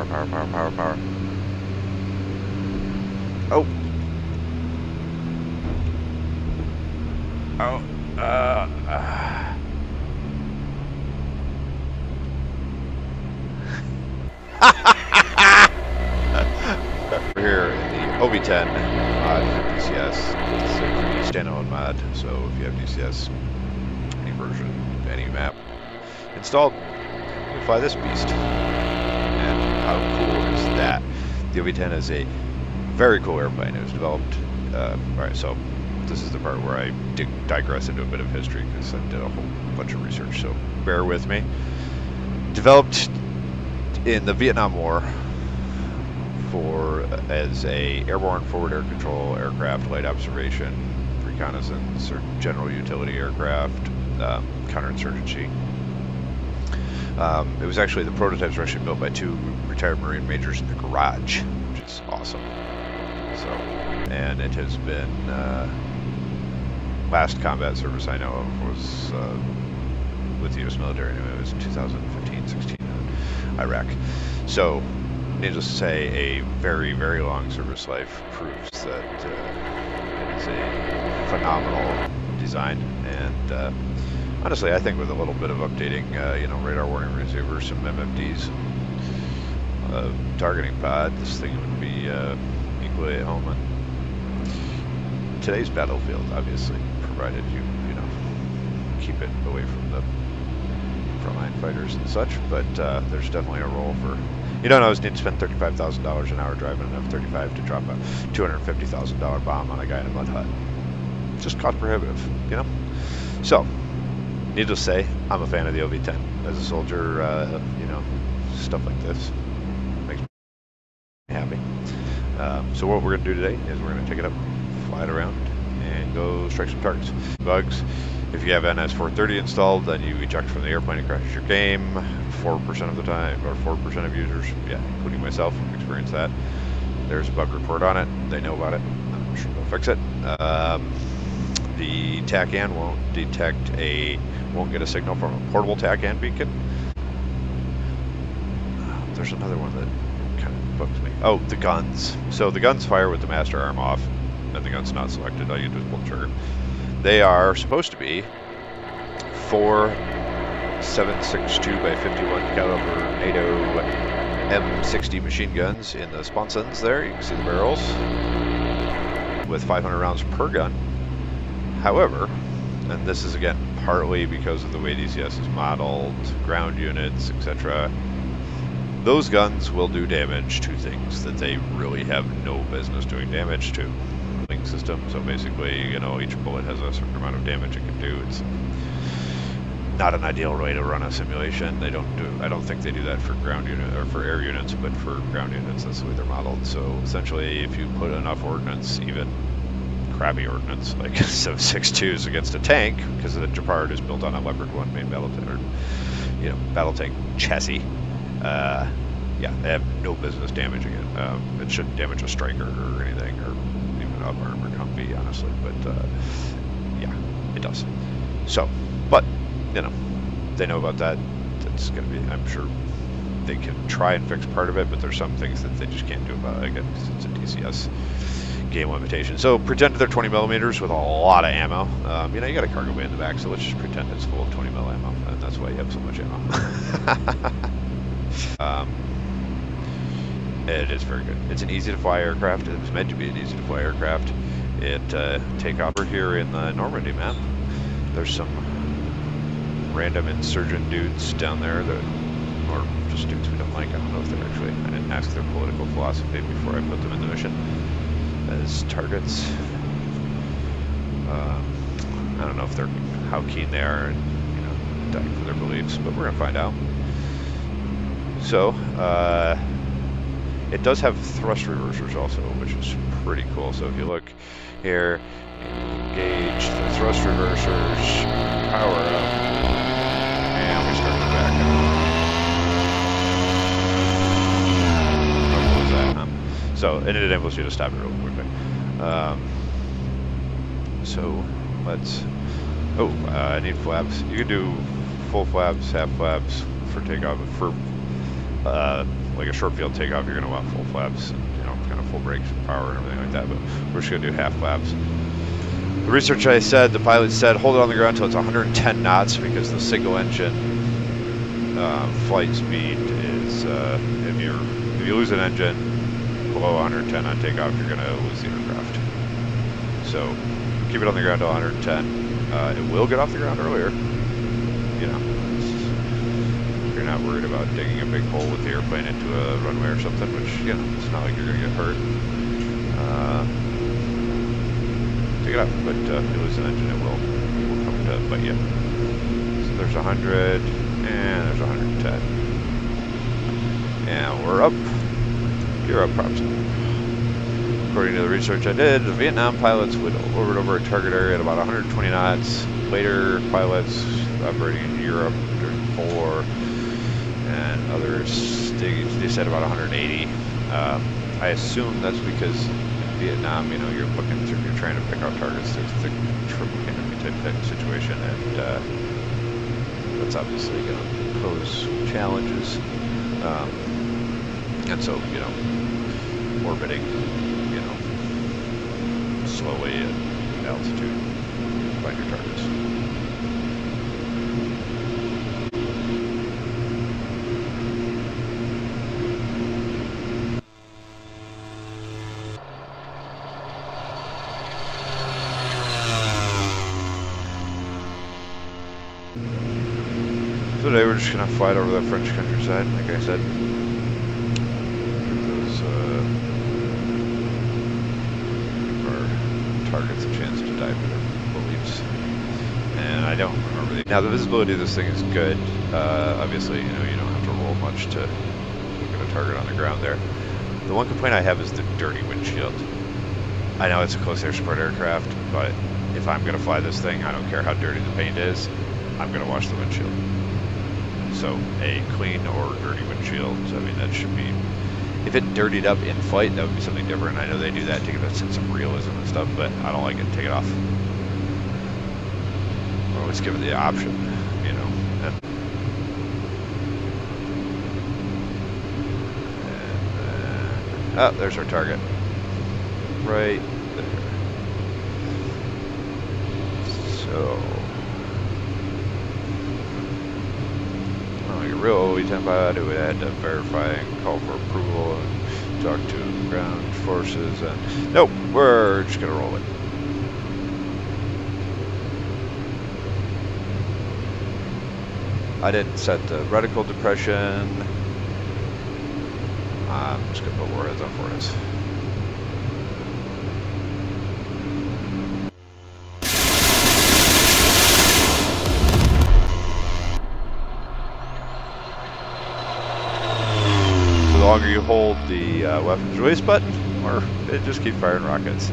power, power, power, power. Oh. Oh. We're here in the OV10 mod for DCS. It's a free standalone mod, so if you have DCS, any version, any map installed, you can fly this beast. And how cool is that? The OV10 is a very cool airplane. It was developed. Alright, so this is the part where I digress into a bit of history because I did a whole bunch of research, so bear with me. Developed in the Vietnam War as a airborne forward air control aircraft, light observation, reconnaissance, or general utility aircraft, counterinsurgency. It was actually the prototypes were actually built by two retired Marine majors in the garage, which is awesome. So, and it has been last combat service I know of was with the U.S. military. Anyway, it was 2015-16 in Iraq. So, needless to say, a very, very long service life proves that it is a phenomenal design. And honestly, I think with a little bit of updating, you know, radar warning receivers, some MFDs, targeting pod, this thing would be equally at home on today's battlefield, obviously, provided you know, keep it away from the frontline fighters and such. But there's definitely a role for, you don't always need to spend $35,000 an hour driving an F-35 to drop a $250,000 bomb on a guy in a mud hut. It's just cost prohibitive, you know? So, needless to say, I'm a fan of the OV-10. As a soldier, you know, stuff like this makes me happy. So what we're going to do today is we're going to take it up, fly it around, and go strike some targets. Bugs. If you have NS-430 installed, then you eject from the airplane and crashes your game 4% of the time, or 4% of users, yeah, including myself, experience that. There's a bug report on it. They know about it. I'm sure they'll fix it. The TACAN won't won't get a signal from a portable TACAN beacon. There's another one that kind of bugs me. Oh, the guns. So the guns fire with the master arm off, and the gun's not selected. All you do is pull the trigger. They are supposed to be 4 7.62 by 51 caliber NATO M60 machine guns in the sponsons there. You can see the barrels with 500 rounds per gun. However, and this is again partly because of the way DCS is modeled, ground units, etc., those guns will do damage to things that they really have no business doing damage to. Link system, so basically, you know, each bullet has a certain amount of damage it can do. It's not an ideal way to run a simulation. They don't do, I don't think they do that for ground unit or for air units, but for ground units, that's the way they're modeled. So essentially, if you put enough ordnance, even crappy ordnance like 7.62s against a tank, because the Gepard is built on a Leopard 1 main battle tank, or, you know, battle tank chassis. Yeah, they have no business damaging it. It shouldn't damage a Striker or anything, or even up armored Humvee, honestly. But yeah, it does. So, but you know, they know about that. That's going to be, I'm sure, they can try and fix part of it, but there's some things that they just can't do about it. Again, because it's a DCS game limitation. So pretend they're 20 millimeters with a lot of ammo. You know, you got a cargo bay in the back, so let's just pretend it's full of 20 mil ammo, and that's why you have so much ammo. It is very good. It's an easy to fly aircraft. It was meant to be an easy to fly aircraft. It take off here in the Normandy map. There's some random insurgent dudes down there that, or just dudes we don't like. I don't know if they're actually, I didn't ask their political philosophy before I put them in the mission as targets. I don't know if they're, how keen they are and, you know, dying for their beliefs, but we're gonna find out. So, it does have thrust reversers also, which is pretty cool. So if you look here, engage the thrust reversers, power up, and we start to back up. How cool is that, huh? So, and it enables you to stop it real quickly. So, let's, oh, I need flaps. You can do full flaps, half flaps for takeoff, for like a short field takeoff, you're going to want full flaps, and, you know, kind of full brake power and everything like that, but we're just going to do half flaps. The research I said, the pilot said, hold it on the ground until it's 110 knots because the single engine flight speed is, if you lose an engine below 110 on takeoff, you're going to lose the aircraft. So keep it on the ground to 110. It will get off the ground earlier, you know. You're not worried about digging a big hole with the airplane into a runway or something, which, you know, it's not like you're going to get hurt. Take it off, but if you lose an engine, it will come to bite you. So there's 100, and there's 110. And we're up. You're up, props. According to the research I did, the Vietnam pilots would orbit over a target area at about 120 knots. Later, pilots operating in Europe during the Cold War and others, they said about 180. I assume that's because in Vietnam, you know, you're trying to pick out targets. There's the triple enemy type situation, and that's obviously going to pose challenges. And so, you know, orbiting, you know, slowly at altitude, find your targets. Today we're just gonna fly it over the French countryside, like I said. Give our targets a chance to dive into beliefs. And I don't remember now the visibility of this thing is good. Obviously, you know, you don't have to roll much to look at a target on the ground there. The one complaint I have is the dirty windshield. I know it's a close air support aircraft, but if I'm gonna fly this thing, I don't care how dirty the paint is, I'm gonna wash the windshield. So a clean or dirty windshield. So I mean, that should be, if it dirtied up in flight, that would be something different. I know they do that to give a sense of realism and stuff, but I don't like it. Take it off. Or always give it the option, you know. And oh, there's our target. Right there. So like a real OV-10 pilot, who would have to verify and call for approval and talk to ground forces. And nope, we're just gonna roll it. I didn't set the reticle depression. I'm just gonna put warheads on forwards. The longer you hold the weapons release button, or it just keeps firing rockets.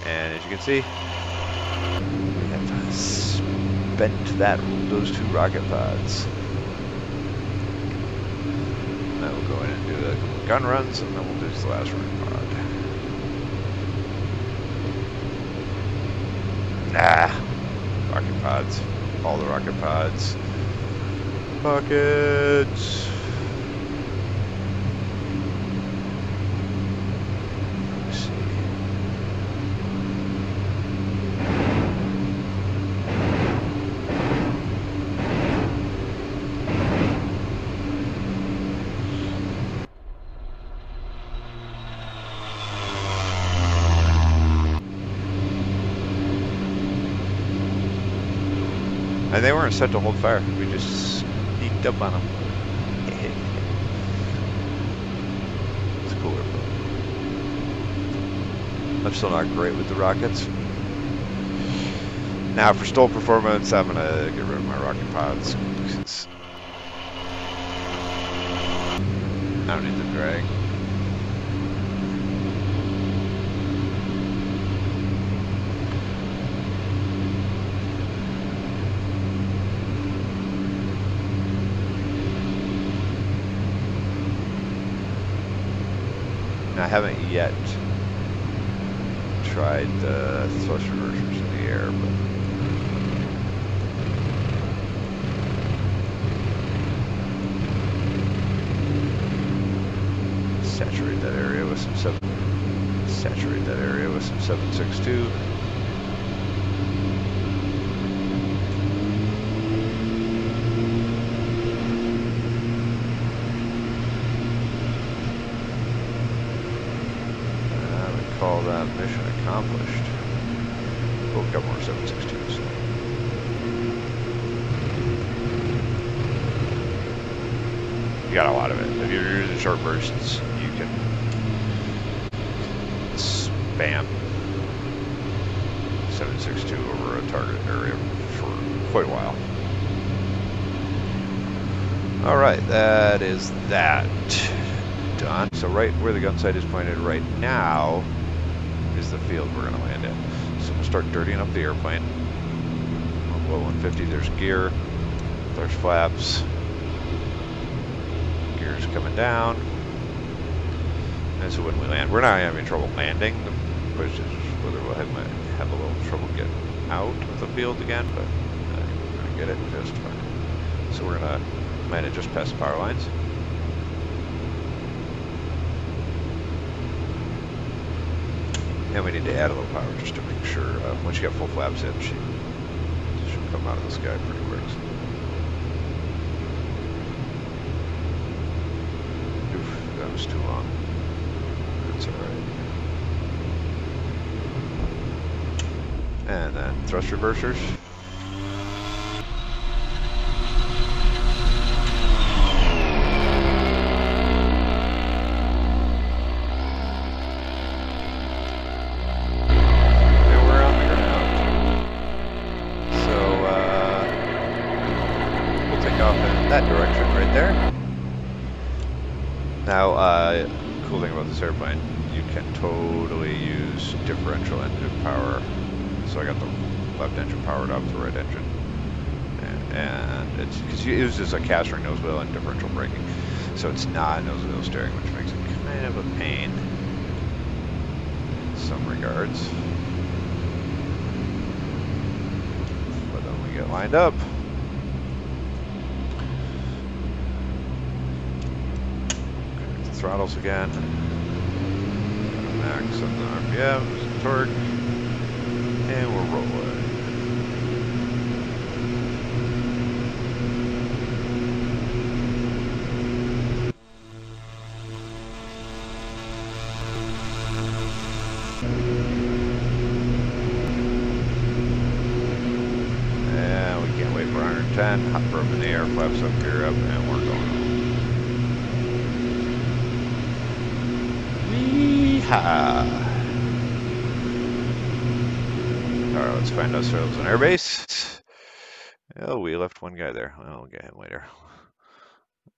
And as you can see, we have spent those 2 rocket pods. Now we'll go in and do the gun runs, and then we'll do the last rocket pod. Rocket pods. All the rocket pods. Buckets. And they weren't set to hold fire. We just sneaked up on them. It's cooler. I'm still not great with the rockets. Now for stall performance, I'm gonna get rid of my rocket pods. I don't need the drag. I haven't yet tried the thrust reversers in the air, but 762. We call that mission accomplished. We'll get more 762s. You got a lot of it. If you're using short bursts, you can spam 762 over a target area for quite a while. Alright, that is that done. So right where the gun sight is pointed right now is the field we're going to land in. So we'll start dirtying up the airplane. Below 150, there's gear, there's flaps, gear's coming down. And so when we land, we're not having trouble landing. The question is whether we'll have a little trouble getting out of the field again, but we're going to get it just fine. So we're going to land it just past the power lines. And we need to add a little power just to make sure once you got full flaps in, she should come out of the sky pretty quick. Oof, that was too long. That's alright. And then thrust reversers. That direction right there. Now, cool thing about this airplane, you can totally use differential engine power. So I got the left engine powered up, the right engine, and it's because it uses a cast ring nose wheel and differential braking, so it's not nose wheel steering, which makes it kind of a pain in some regards. But then we get lined up. Throttles again, max on the RPMs, torque, and we're rolling. And we can't wait for 110, hop up in the air, flaps up, gear up, and we're going. Alright, let's find ourselves an airbase. Oh, we left one guy there. Well, we'll get him later.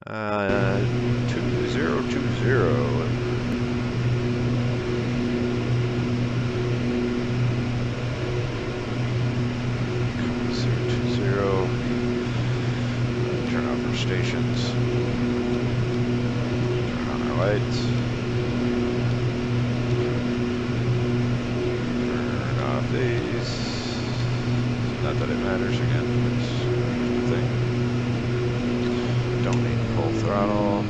2020. 020. Turn off our stations. Turn on our lights. These. Not that it matters again, it's the thing. Don't need full throttle.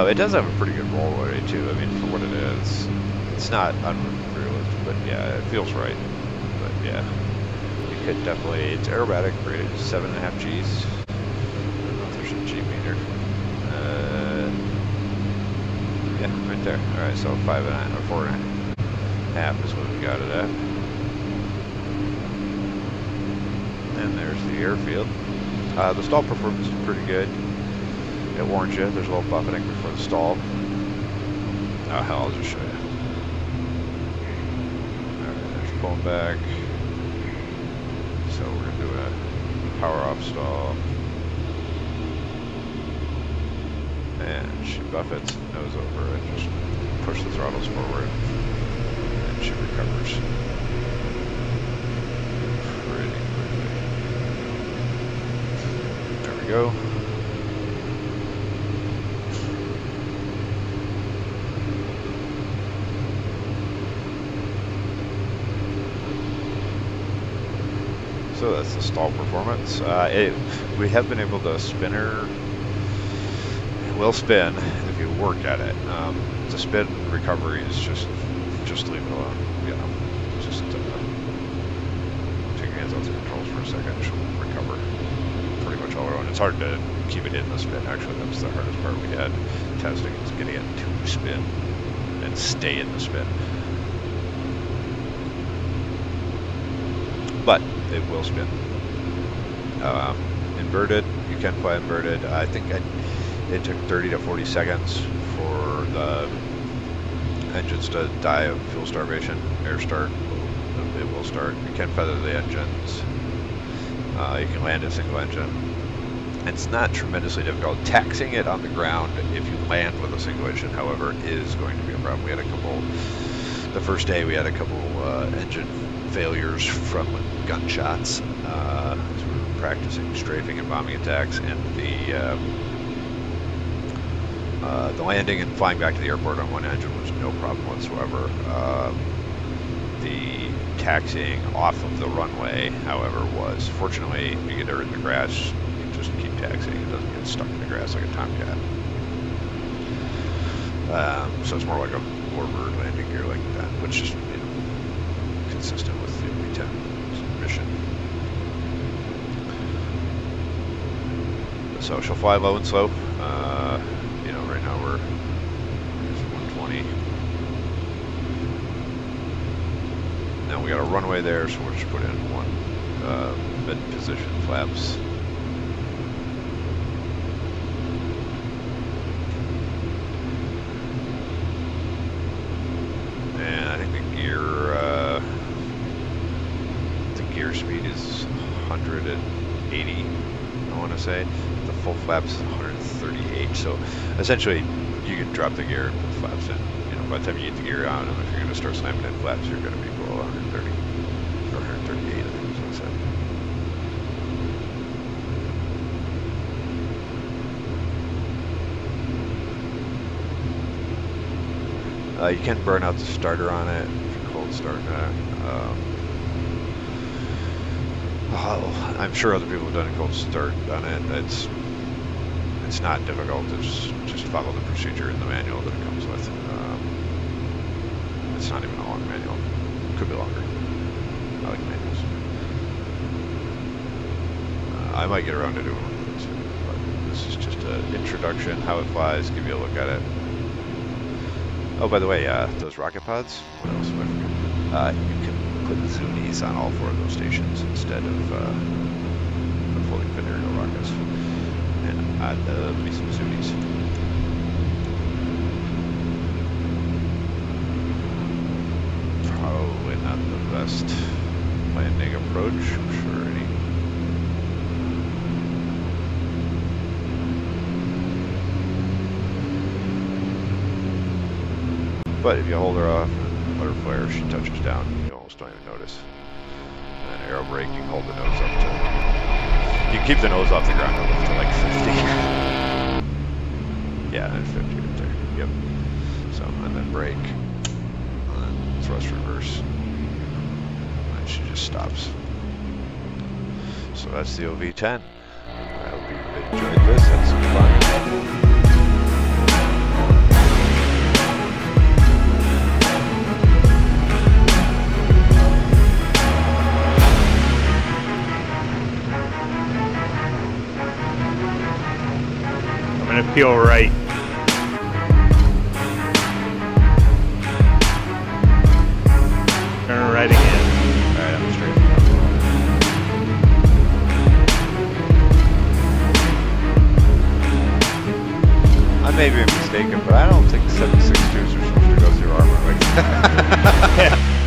It does have a pretty good rollway too. I mean, for what it is, it's not unrealistic, but yeah, it feels right. But yeah, you could definitely. It's aerobatic, rated 7.5 Gs. I don't know if there's a G meter. Yeah, right there. Alright, so 5.5 or 4.5 is what we got it at. And there's the airfield. The stall performance is pretty good. It warns you, there's a little buffeting before the stall. Oh hell, I'll just show you. Alright, there's pulling back. So we're gonna do a power off stall. And she buffets, nose over, and just push the throttles forward, and she recovers pretty quickly. There we go. So that's the stall performance. We have been able to spin her will spin if you work at it. The spin recovery is just leave it alone. You know, just take your hands off the controls for a second. It should recover pretty much all around. It's hard to keep it in the spin. Actually, that's the hardest part we had testing, is getting it to spin and stay in the spin. But it will spin. Inverted, you can fly inverted. I think it took 30 to 40 seconds for the engines to die of fuel starvation. Air start, it will start. You can feather the engines. You can land a single engine. It's not tremendously difficult. Taxiing it on the ground, if you land with a single engine, however, is going to be a problem. We had a couple, the first day we had a couple engine failures from gunshots as we were practicing strafing and bombing attacks, and the landing and flying back to the airport on one engine was no problem whatsoever. The taxiing off of the runway, however, was, fortunately, you get her in the grass, you just keep taxiing, it doesn't get stuck in the grass like a Tomcat. So it's more like a warbird landing gear like that, which is, you know, consistent with the OV-10 mission. So she'll fly low and slow. You know, right now we're 120. Now we got a runway there, so we'll just put in one mid-position flaps. And I think the gear speed is 180, I want to say. The full flaps is 138, so essentially you can drop the gear and put flaps in. You know, by the time you get the gear on, if you're going to start slamming in flaps, you're going to be below 130 or 138, I think is what I said. You can burn out the starter on it if you're cold starting it. I'm sure other people have done a cold start on it. It's not difficult. It's just follow the procedure in the manual that it comes with. It's not even a long manual. Could be longer. I like manuals. I might get around to doing one of those too, but this is just an introduction, how it flies, give you a look at it. Oh, by the way, those rocket pods, what else have I forgot? You can put Zunis on all 4 of those stations instead of fully fit aerial rockets. And add me some Zunis. Probably not the best landing approach, I'm sure any. But if you hold her off and let her flare, she touches down, you almost don't even notice. And then aero brake, you can hold the nose up to, you can keep the nose off the ground up to like 50. Yeah, and 50 right there, yep. So, and then brake, and then thrust reverse, and she just stops. So that's the OV-10. I hope you enjoyed this, had some fun. Gonna feel right. Turn right again. Alright, I'm straight. I may be mistaken, but I don't think 762s are supposed to go through armor like that.